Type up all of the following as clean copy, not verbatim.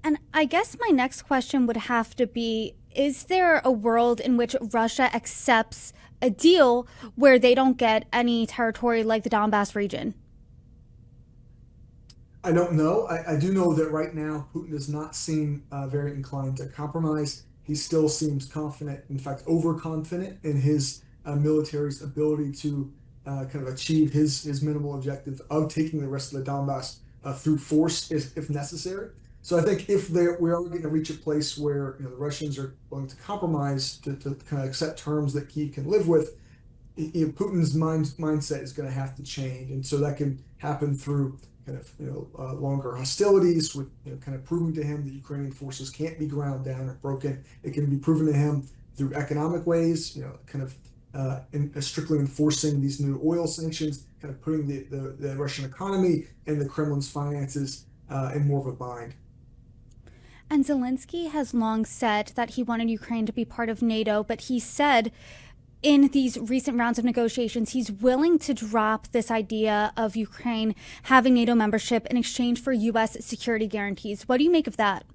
And I guess my next question would have to be, is there a world in which Russia accepts a deal where they don't get any territory like the Donbass region? I don't know. I do know that right now Putin does not seem very inclined to compromise. He still seems confident, in fact, overconfident in his military's ability to kind of achieve his minimal objective of taking the rest of the Donbass through force if necessary. So I think if we are going to reach a place where the Russians are willing to compromise to kind of accept terms that Kyiv can live with, Putin's mindset is going to have to change, and so that can happen through kind of longer hostilities, with kind of proving to him that Ukrainian forces can't be ground down or broken. It can be proven to him through economic ways, kind of strictly enforcing these new oil sanctions, kind of putting the Russian economy and the Kremlin's finances in more of a bind. And Zelensky has long said that he wanted Ukraine to be part of NATO, but he said in these recent rounds of negotiations, he's willing to drop this idea of Ukraine having NATO membership in exchange for U.S. security guarantees. What do you make of that?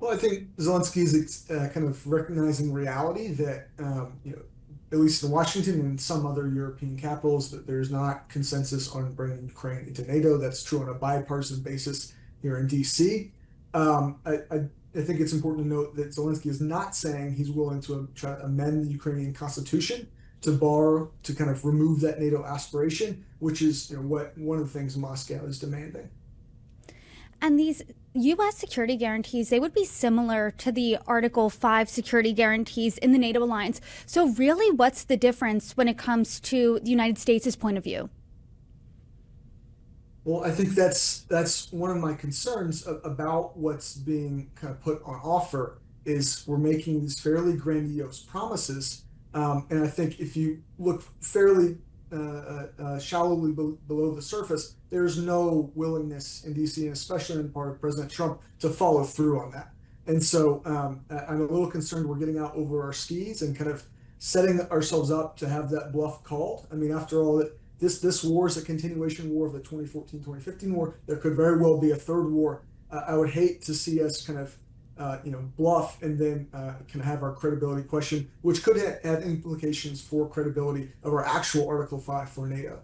Well, I think Zelensky is kind of recognizing reality that, at least in Washington and some other European capitals, that there's not consensus on bringing Ukraine into NATO. That's true on a bipartisan basis here in DC. I think it's important to note that Zelensky is not saying he's willing to try to amend the Ukrainian constitution to kind of remove that NATO aspiration, which is what one of the things Moscow is demanding. And these U.S. security guarantees, they would be similar to the Article 5 security guarantees in the NATO alliance. So really, what's the difference when it comes to the United States' point of view? Well, I think that's one of my concerns about what's being kind of put on offer is we're making these fairly grandiose promises, and I think if you look fairly shallowly below the surface, there's no willingness in DC, and especially on the part of President Trump, to follow through on that. And so I'm a little concerned we're getting out over our skis and kind of setting ourselves up to have that bluff called. I mean, after all, this war is a continuation war of the 2014-2015 war. There could very well be a third war. I would hate to see us kind of bluff and then kind of have our credibility questioned, which could have implications for credibility of our actual Article 5 for NATO.